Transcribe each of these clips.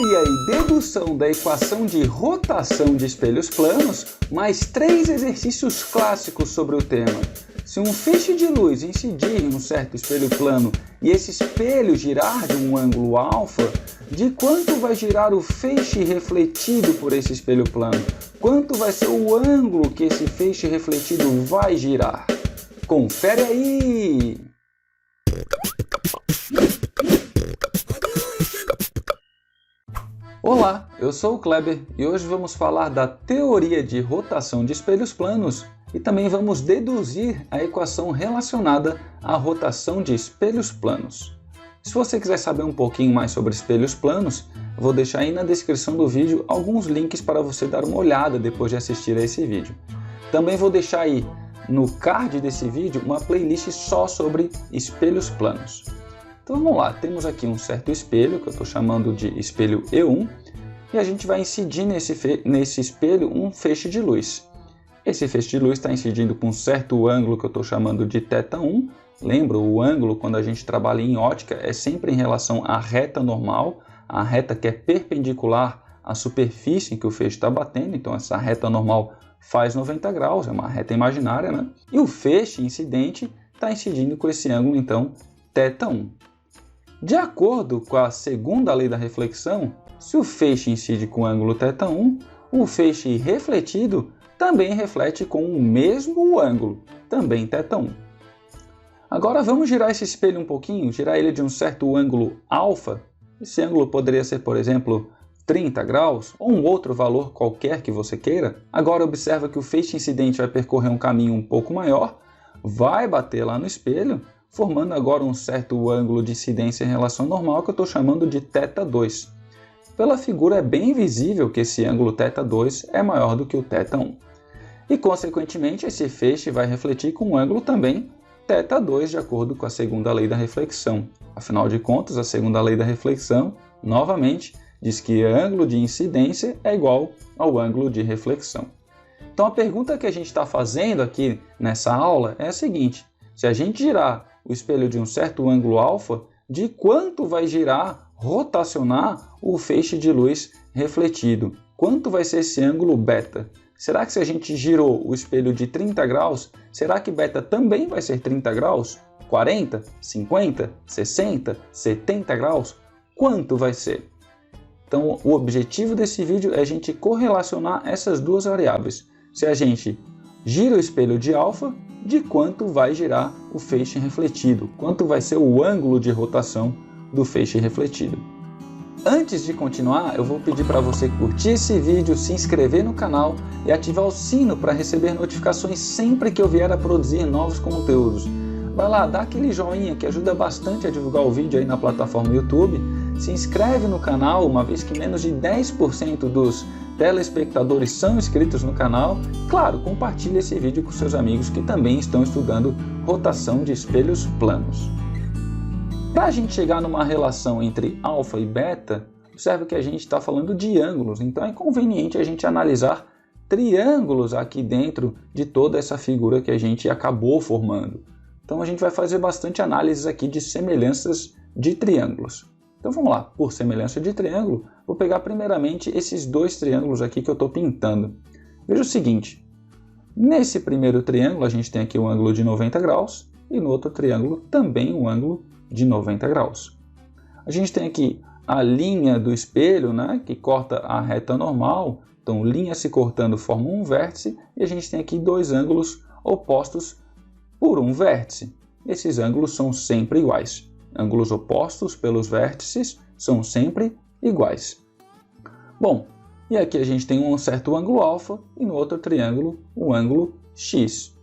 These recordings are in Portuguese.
teoria e dedução da equação de rotação de espelhos planos, mais 3 exercícios clássicos sobre o tema. Se um feixe de luz incidir em um certo espelho plano e esse espelho girar de um ângulo alfa, de quanto vai girar o feixe refletido por esse espelho plano? Quanto vai ser o ângulo que esse feixe refletido vai girar? Confere aí! Olá, eu sou o Kleber e hoje vamos falar da teoria de rotação de espelhos planos e também vamos deduzir a equação relacionada à rotação de espelhos planos. Se você quiser saber um pouquinho mais sobre espelhos planos, eu vou deixar aí na descrição do vídeo alguns links para você dar uma olhada depois de assistir a esse vídeo. Também vou deixar aí no card desse vídeo uma playlist só sobre espelhos planos. Então vamos lá, temos aqui um certo espelho, que eu estou chamando de espelho E1, e a gente vai incidir nesse espelho um feixe de luz. Esse feixe de luz está incidindo com um certo ângulo que eu estou chamando de θ1. Lembra, o ângulo, quando a gente trabalha em ótica, é sempre em relação à reta normal, a reta que é perpendicular à superfície em que o feixe está batendo, então essa reta normal faz 90 graus, é uma reta imaginária, né? E o feixe incidente está incidindo com esse ângulo, então, θ1. De acordo com a segunda lei da reflexão, se o feixe incide com o ângulo θ1, o feixe refletido também reflete com o mesmo ângulo, também θ1. Agora vamos girar esse espelho um pouquinho, girar ele de um certo ângulo alfa. Esse ângulo poderia ser, por exemplo, 30 graus ou um outro valor qualquer que você queira. Agora observa que o feixe incidente vai percorrer um caminho um pouco maior, vai bater lá no espelho, formando agora um certo ângulo de incidência em relação normal que eu estou chamando de θ2. Pela figura é bem visível que esse ângulo θ2 é maior do que o θ1. E, consequentemente, esse feixe vai refletir com um ângulo também θ2 de acordo com a segunda lei da reflexão. Afinal de contas, a segunda lei da reflexão, novamente, diz que ângulo de incidência é igual ao ângulo de reflexão. Então a pergunta que a gente está fazendo aqui nessa aula é a seguinte: se a gente girar o espelho de um certo ângulo alfa, de quanto vai girar, rotacionar o feixe de luz refletido? Quanto vai ser esse ângulo beta? Será que se a gente girou o espelho de 30 graus, será que beta também vai ser 30 graus? 40? 50? 60? 70 graus? Quanto vai ser? Então o objetivo desse vídeo é a gente correlacionar essas duas variáveis. Se a gente gira o espelho de alfa, de quanto vai girar o feixe refletido? Quanto vai ser o ângulo de rotação do feixe refletido? Antes de continuar, eu vou pedir para você curtir esse vídeo, se inscrever no canal e ativar o sino para receber notificações sempre que eu vier a produzir novos conteúdos. Vai lá, dá aquele joinha que ajuda bastante a divulgar o vídeo aí na plataforma YouTube. Se inscreve no canal, uma vez que menos de 10% dos telespectadores são inscritos no canal. Claro, compartilhe esse vídeo com seus amigos que também estão estudando rotação de espelhos planos. Para a gente chegar numa relação entre alfa e beta, observe que a gente está falando de ângulos, então é conveniente a gente analisar triângulos aqui dentro de toda essa figura que a gente acabou formando. Então a gente vai fazer bastante análises aqui de semelhanças de triângulos. Então vamos lá, por semelhança de triângulo, vou pegar primeiramente esses dois triângulos aqui que eu estou pintando. Veja o seguinte, nesse primeiro triângulo a gente tem aqui um ângulo de 90 graus e no outro triângulo também um ângulo de 90 graus. A gente tem aqui a linha do espelho, né, que corta a reta normal, então linha se cortando forma um vértice e a gente tem aqui dois ângulos opostos por um vértice. Esses ângulos são sempre iguais. Ângulos opostos pelos vértices são sempre iguais. Bom, e aqui a gente tem um certo ângulo alfa e no outro triângulo um ângulo x.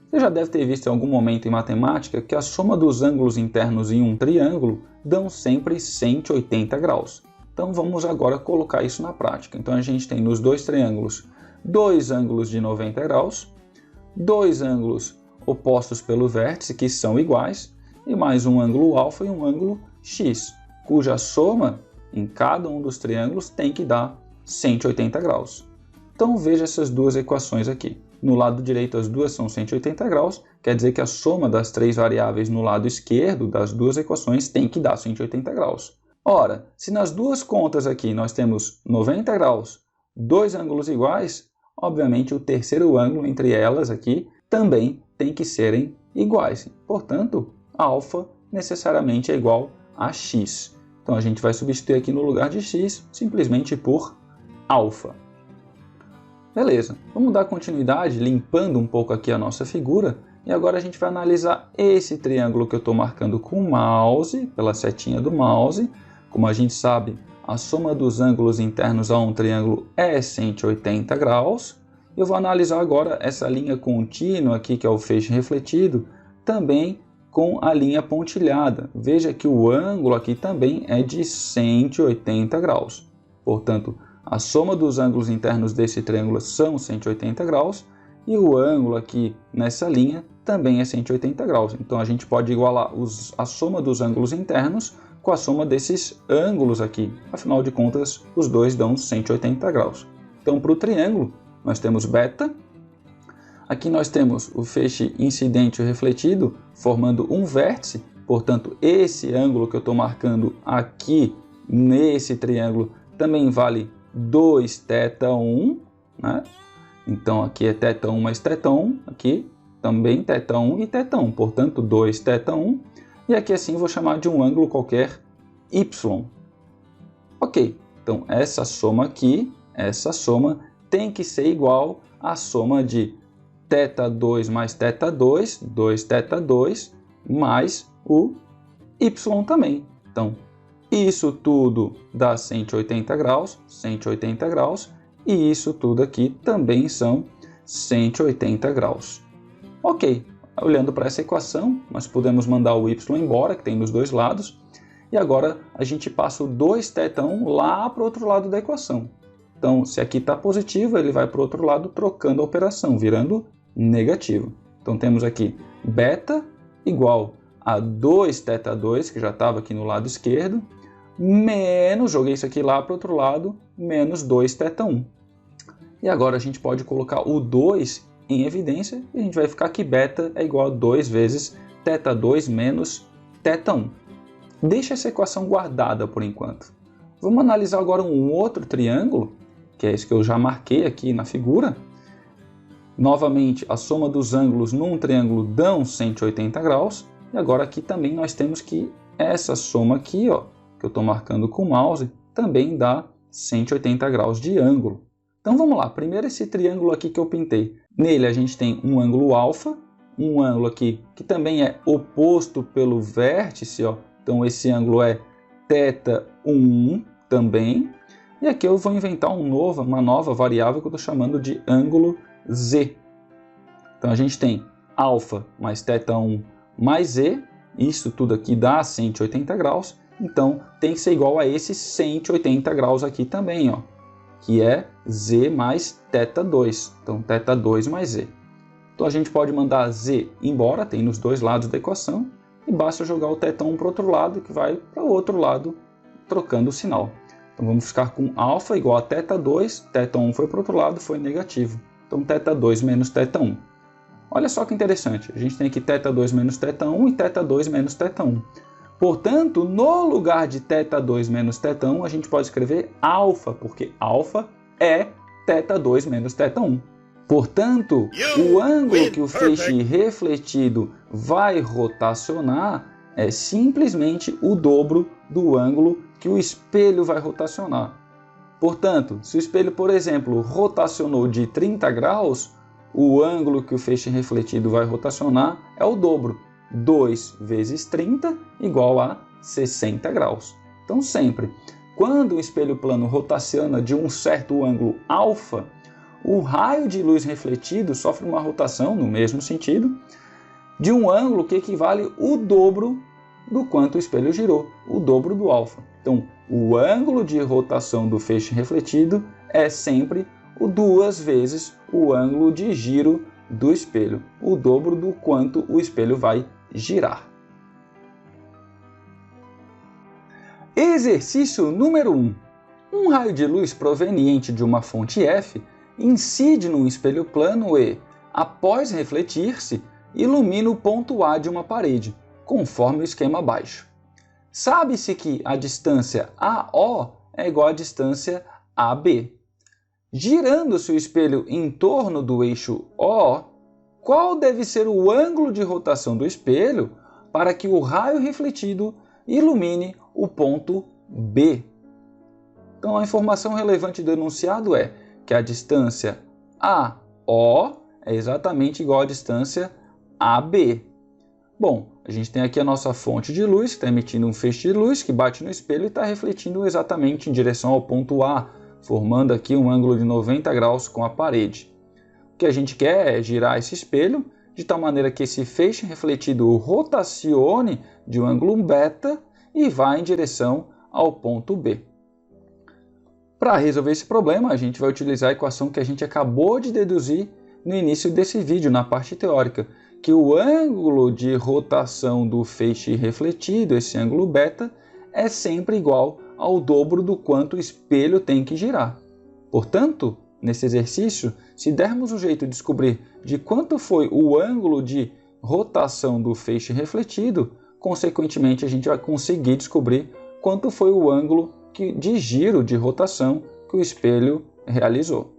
Você já deve ter visto em algum momento em matemática que a soma dos ângulos internos em um triângulo dão sempre 180 graus. Então vamos agora colocar isso na prática. Então a gente tem nos dois triângulos dois ângulos de 90 graus, dois ângulos opostos pelo vértice que são iguais, e mais um ângulo alfa e um ângulo x, cuja soma em cada um dos triângulos tem que dar 180 graus. Então veja essas duas equações aqui. No lado direito as duas são 180 graus, quer dizer que a soma das três variáveis no lado esquerdo das duas equações tem que dar 180 graus. Ora, se nas duas contas aqui nós temos 90 graus, dois ângulos iguais, obviamente o terceiro ângulo entre elas aqui também tem que serem iguais. Portanto, alfa necessariamente é igual a x. Então a gente vai substituir aqui no lugar de x simplesmente por alfa. Beleza, vamos dar continuidade limpando um pouco aqui a nossa figura. E agora a gente vai analisar esse triângulo que eu estou marcando com o mouse, pela setinha do mouse. Como a gente sabe, a soma dos ângulos internos a um triângulo é 180 graus. Eu vou analisar agora essa linha contínua aqui, que é o feixe refletido, também com a linha pontilhada. Veja que o ângulo aqui também é de 180 graus. Portanto, a soma dos ângulos internos desse triângulo são 180 graus. E o ângulo aqui nessa linha também é 180 graus. Então a gente pode igualar a soma dos ângulos internos com a soma desses ângulos aqui. Afinal de contas, os dois dão 180 graus. Então, para o triângulo, nós temos beta. Aqui nós temos o feixe incidente e refletido formando um vértice. Portanto, esse ângulo que eu estou marcando aqui nesse triângulo também vale 2θ1, né? Então aqui é θ1 mais θ1, aqui também θ1 e θ1, portanto 2θ1. E aqui assim vou chamar de um ângulo qualquer y. Ok, então essa soma aqui, essa soma tem que ser igual à soma de θ2 mais θ2, 2θ2, mais o y também. Então isso tudo dá 180 graus, 180 graus. E isso tudo aqui também são 180 graus. Ok, olhando para essa equação, nós podemos mandar o y embora, que tem nos dois lados. E agora a gente passa o 2θ1 lá para o outro lado da equação. Então, se aqui está positivo, ele vai para o outro lado trocando a operação, virando negativo. Então temos aqui beta igual a 2θ2, que já estava aqui no lado esquerdo, menos, joguei isso aqui lá para o outro lado, menos 2θ1. E agora a gente pode colocar o 2 em evidência e a gente vai ficar que beta é igual a 2 vezes θ2 menos θ1. Deixa essa equação guardada por enquanto. Vamos analisar agora um outro triângulo, que é esse que eu já marquei aqui na figura. Novamente, a soma dos ângulos num triângulo dão 180 graus. E agora aqui também nós temos que essa soma aqui, ó, que eu estou marcando com o mouse, também dá 180 graus de ângulo. Então vamos lá, primeiro esse triângulo aqui que eu pintei. Nele a gente tem um ângulo alfa, um ângulo aqui que também é oposto pelo vértice, ó. Então esse ângulo é θ1 também. E aqui eu vou inventar uma nova variável que eu estou chamando de ângulo z. Então a gente tem alfa mais θ1 mais z, isso tudo aqui dá 180 graus. Então tem que ser igual a esse 180 graus aqui também, ó, que é z mais θ2. Então θ2 mais z. Então a gente pode mandar z embora, tem nos dois lados da equação, e basta jogar o θ1 para o outro lado, que vai para o outro lado, trocando o sinal. Então vamos ficar com alfa igual a θ2, θ1 foi para o outro lado, foi negativo. Então θ2 menos θ1. Olha só que interessante, a gente tem aqui θ2 menos θ1 e θ2 menos θ1. Portanto, no lugar de θ2 menos θ1, a gente pode escrever alfa, porque alfa é θ2 menos θ1. Portanto, o ângulo que o feixe refletido vai rotacionar é simplesmente o dobro do ângulo que o espelho vai rotacionar. Portanto, se o espelho, por exemplo, rotacionou de 30 graus, o ângulo que o feixe refletido vai rotacionar é o dobro. 2 vezes 30 igual a 60 graus. Então sempre, quando o espelho plano rotaciona de um certo ângulo alfa, o raio de luz refletido sofre uma rotação, no mesmo sentido, de um ângulo que equivale o dobro do quanto o espelho girou, o dobro do alfa. Então, o ângulo de rotação do feixe refletido é sempre o 2 vezes o ângulo de giro do espelho, o dobro do quanto o espelho vai girar. Exercício número 1. Um raio de luz proveniente de uma fonte F incide num espelho plano e, após refletir-se, ilumina o ponto A de uma parede, conforme o esquema abaixo. Sabe-se que a distância AO é igual à distância AB. Girando-se o espelho em torno do eixo O, qual deve ser o ângulo de rotação do espelho para que o raio refletido ilumine o ponto B? Então, a informação relevante do enunciado é que a distância AO é exatamente igual à distância AB. Bom, a gente tem aqui a nossa fonte de luz, que está emitindo um feixe de luz, que bate no espelho e está refletindo exatamente em direção ao ponto A, formando aqui um ângulo de 90 graus com a parede. O que a gente quer é girar esse espelho, de tal maneira que esse feixe refletido rotacione de um ângulo beta e vá em direção ao ponto B. Para resolver esse problema, a gente vai utilizar a equação que a gente acabou de deduzir no início desse vídeo, na parte teórica, que o ângulo de rotação do feixe refletido, esse ângulo beta, é sempre igual ao dobro do quanto o espelho tem que girar. Portanto, nesse exercício, se dermos um jeito de descobrir de quanto foi o ângulo de rotação do feixe refletido, consequentemente a gente vai conseguir descobrir quanto foi o ângulo de giro, de rotação, que o espelho realizou.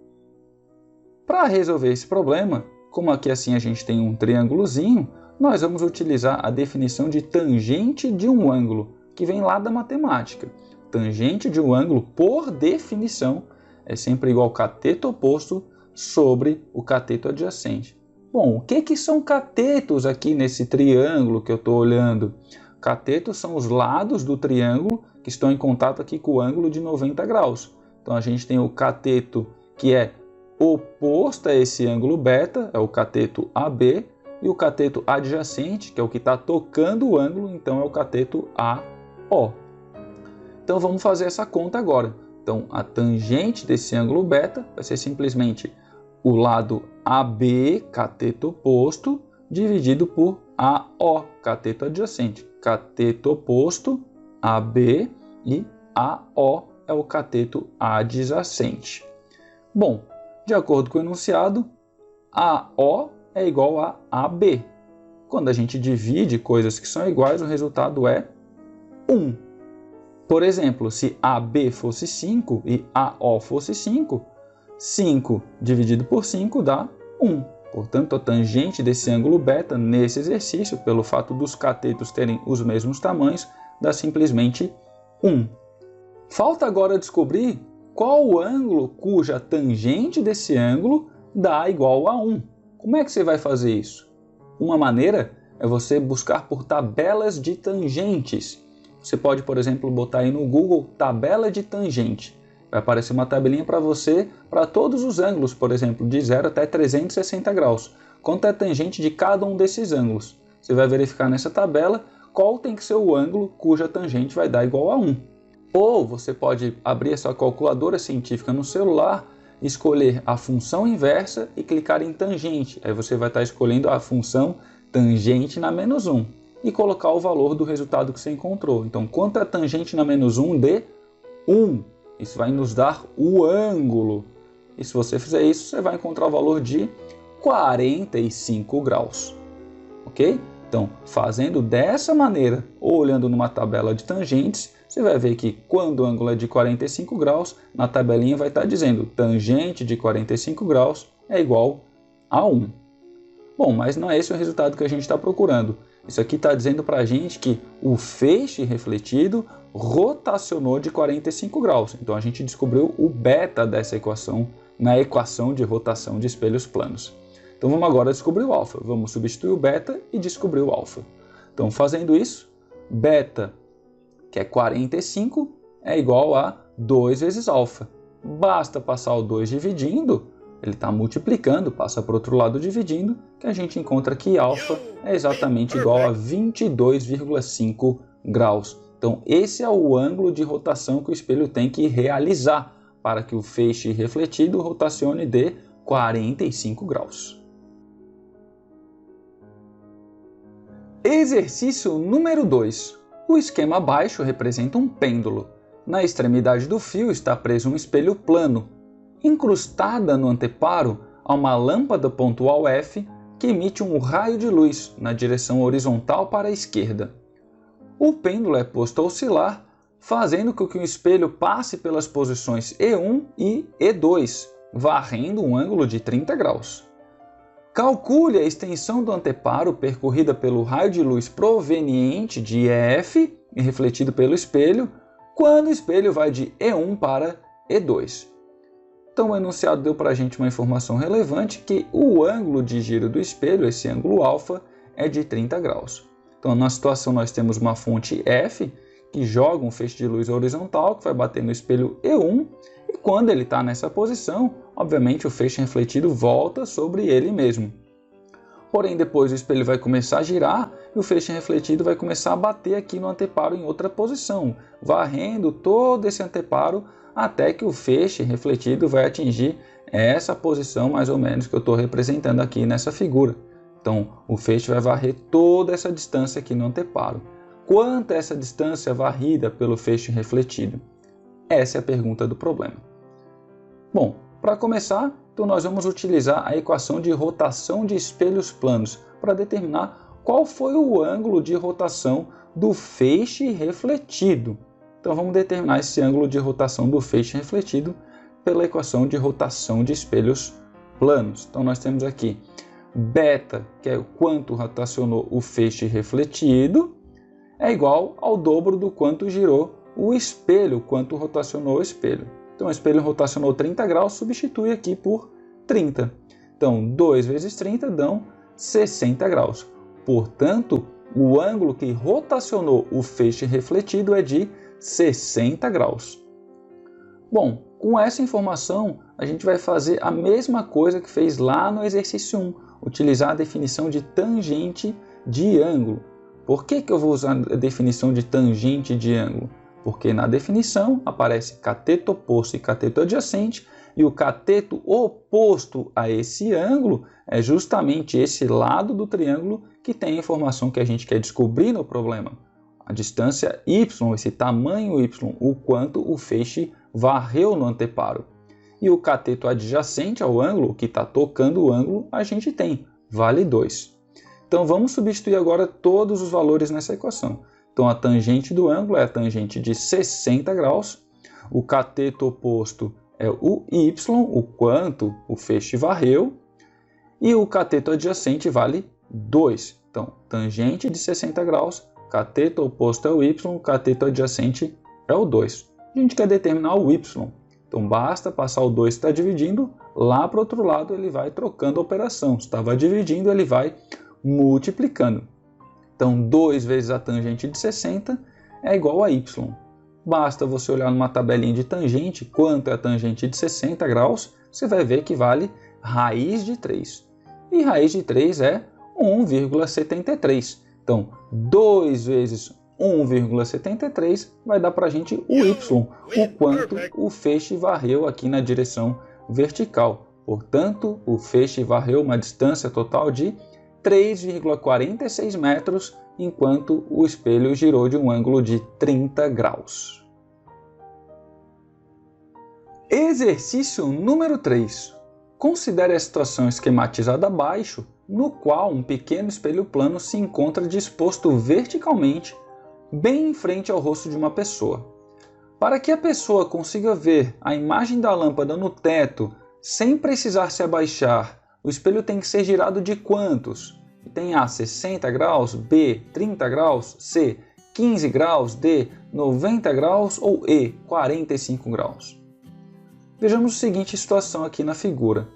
Para resolver esse problema, como aqui assim a gente tem um triângulozinho, nós vamos utilizar a definição de tangente de um ângulo, que vem lá da matemática. Tangente de um ângulo, por definição, é sempre igual ao cateto oposto sobre o cateto adjacente. Bom, o que são catetos aqui nesse triângulo que eu estou olhando? Catetos são os lados do triângulo que estão em contato aqui com o ângulo de 90 graus. Então a gente tem o cateto que é oposto a esse ângulo beta, é o cateto AB, e o cateto adjacente, que é o que está tocando o ângulo, então é o cateto AO. Então vamos fazer essa conta agora. Então a tangente desse ângulo beta vai ser simplesmente o lado AB, cateto oposto, dividido por AO, cateto adjacente. Cateto oposto, AB, e AO é o cateto adjacente. Bom, de acordo com o enunciado, AO é igual a AB. Quando a gente divide coisas que são iguais, o resultado é 1. Por exemplo, se AB fosse 5 e AO fosse 5, 5 dividido por 5 dá 1. Portanto, a tangente desse ângulo beta, nesse exercício, pelo fato dos catetos terem os mesmos tamanhos, dá simplesmente 1. Falta agora descobrir qual o ângulo cuja tangente desse ângulo dá igual a 1. Como é que você vai fazer isso? Uma maneira é você buscar por tabelas de tangentes. Você pode, por exemplo, botar aí no Google tabela de tangente. Vai aparecer uma tabelinha para você para todos os ângulos, por exemplo, de 0 até 360 graus. Quanto é a tangente de cada um desses ângulos? Você vai verificar nessa tabela qual tem que ser o ângulo cuja tangente vai dar igual a 1. Ou você pode abrir a sua calculadora científica no celular, escolher a função inversa e clicar em tangente. Aí você vai estar escolhendo a função tangente na menos 1 e colocar o valor do resultado que você encontrou. Então, quanto é a tangente na menos 1 de 1? Isso vai nos dar o ângulo. E se você fizer isso, você vai encontrar o valor de 45 graus. Ok? Então, fazendo dessa maneira, ou olhando numa tabela de tangentes, você vai ver que quando o ângulo é de 45 graus, na tabelinha vai estar dizendo tangente de 45 graus é igual a 1. Bom, mas não é esse o resultado que a gente está procurando. Isso aqui está dizendo para a gente que o feixe refletido rotacionou de 45 graus. Então a gente descobriu o beta dessa equação na equação de rotação de espelhos planos. Então vamos agora descobrir o alfa. Vamos substituir o beta e descobrir o alfa. Então fazendo isso, beta, que é 45, é igual a 2 vezes alfa. Basta passar o 2 dividindo, ele está multiplicando, passa para o outro lado dividindo, que a gente encontra que alfa é exatamente igual a 22,5 graus. Então esse é o ângulo de rotação que o espelho tem que realizar para que o feixe refletido rotacione de 45 graus. Exercício número 2. O esquema abaixo representa um pêndulo. Na extremidade do fio está preso um espelho plano. Incrustada no anteparo há uma lâmpada pontual F que emite um raio de luz na direção horizontal para a esquerda. o pêndulo é posto a oscilar, fazendo com que o espelho passe pelas posições E1 e E2, varrendo um ângulo de 30 graus. Calcule a extensão do anteparo percorrida pelo raio de luz proveniente de EF e refletido pelo espelho, quando o espelho vai de E1 para E2. Então o enunciado deu para a gente uma informação relevante que o ângulo de giro do espelho, esse ângulo alfa, é de 30 graus. Então na situação nós temos uma fonte F, que joga um feixe de luz horizontal, que vai bater no espelho E1, e quando ele está nessa posição, obviamente o feixe refletido volta sobre ele mesmo. Porém, depois o espelho vai começar a girar e o feixe refletido vai começar a bater aqui no anteparo em outra posição, varrendo todo esse anteparo até que o feixe refletido vai atingir essa posição mais ou menos que eu estou representando aqui nessa figura. Então, o feixe vai varrer toda essa distância aqui no anteparo. Quanto é essa distância varrida pelo feixe refletido? Essa é a pergunta do problema. Bom, para começar, então nós vamos utilizar a equação de rotação de espelhos planos para determinar qual foi o ângulo de rotação do feixe refletido. Então vamos determinar esse ângulo de rotação do feixe refletido pela equação de rotação de espelhos planos. Então nós temos aqui beta, que é o quanto rotacionou o feixe refletido, é igual ao dobro do quanto girou o espelho, quanto rotacionou o espelho. Então o espelho rotacionou 30 graus, substitui aqui por 30. Então 2 vezes 30 dão 60 graus. Portanto, o ângulo que rotacionou o feixe refletido é de 60 graus. Bom, com essa informação a gente vai fazer a mesma coisa que fez lá no exercício 1, utilizar a definição de tangente de ângulo. Por que eu vou usar a definição de tangente de ângulo? Porque na definição aparece cateto oposto e cateto adjacente, e o cateto oposto a esse ângulo é justamente esse lado do triângulo que tem a informação que a gente quer descobrir no problema. A distância y, esse tamanho y, o quanto o feixe varreu no anteparo. E o cateto adjacente ao ângulo, que está tocando o ângulo, a gente tem, vale 2. Então vamos substituir agora todos os valores nessa equação. Então a tangente do ângulo é a tangente de 60 graus, o cateto oposto é o y, o quanto o feixe varreu, e o cateto adjacente vale 2. Então tangente de 60 graus, cateto oposto é o y, cateto adjacente é o 2. A gente quer determinar o y, então basta passar o 2 que está dividindo, lá para o outro lado ele vai trocando a operação, estava dividindo, ele vai multiplicando. Então 2 vezes a tangente de 60 é igual a y. Basta você olhar numa tabelinha de tangente quanto é a tangente de 60 graus, você vai ver que vale raiz de 3. E raiz de 3 é 1,73. Então 2 vezes 1,73 vai dar para a gente o y, o quanto o feixe varreu aqui na direção vertical. Portanto, o feixe varreu uma distância total de 3,46 metros, enquanto o espelho girou de um ângulo de 30 graus. Exercício número 3. Considere a situação esquematizada abaixo, no qual um pequeno espelho plano se encontra disposto verticalmente, bem em frente ao rosto de uma pessoa. Para que a pessoa consiga ver a imagem da lâmpada no teto sem precisar se abaixar, o espelho tem que ser girado de quantos? Tem A, 60 graus, B, 30 graus, C, 15 graus, D, 90 graus ou E, 45 graus. Vejamos a seguinte situação aqui na figura.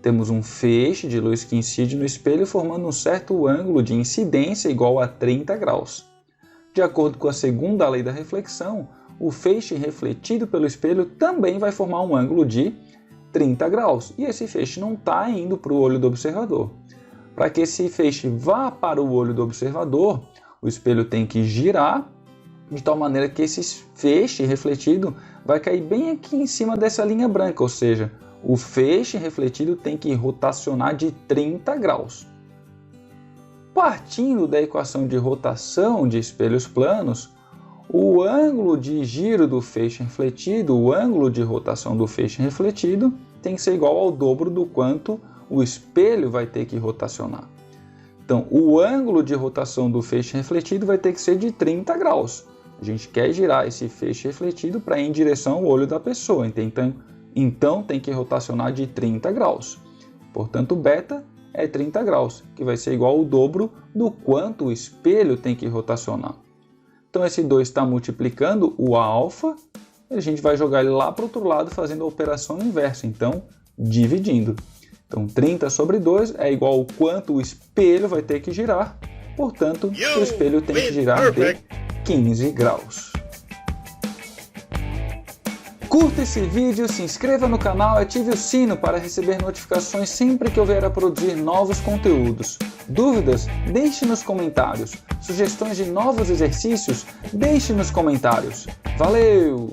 Temos um feixe de luz que incide no espelho formando um certo ângulo de incidência igual a 30 graus. De acordo com a segunda lei da reflexão, o feixe refletido pelo espelho também vai formar um ângulo de 30 graus, e esse feixe não está indo para o olho do observador. Para que esse feixe vá para o olho do observador, o espelho tem que girar de tal maneira que esse feixe refletido vai cair bem aqui em cima dessa linha branca, ou seja, o feixe refletido tem que rotacionar de 30 graus. Partindo da equação de rotação de espelhos planos, o ângulo de giro do feixe refletido, o ângulo de rotação do feixe refletido, tem que ser igual ao dobro do quanto o espelho vai ter que rotacionar. Então, o ângulo de rotação do feixe refletido vai ter que ser de 30 graus. A gente quer girar esse feixe refletido para ir em direção ao olho da pessoa, então tem que rotacionar de 30 graus. Portanto, o beta é 30 graus, que vai ser igual ao dobro do quanto o espelho tem que rotacionar. Então, esse 2 está multiplicando o alfa, e a gente vai jogar ele lá para o outro lado fazendo a operação inversa, então dividindo. Então, 30 sobre 2 é igual ao quanto o espelho vai ter que girar, portanto, o espelho tem que girar de 15 graus. Curta esse vídeo, se inscreva no canal e ative o sino para receber notificações sempre que eu vier a produzir novos conteúdos. Dúvidas? Deixe nos comentários. Sugestões de novos exercícios? Deixe nos comentários. Valeu!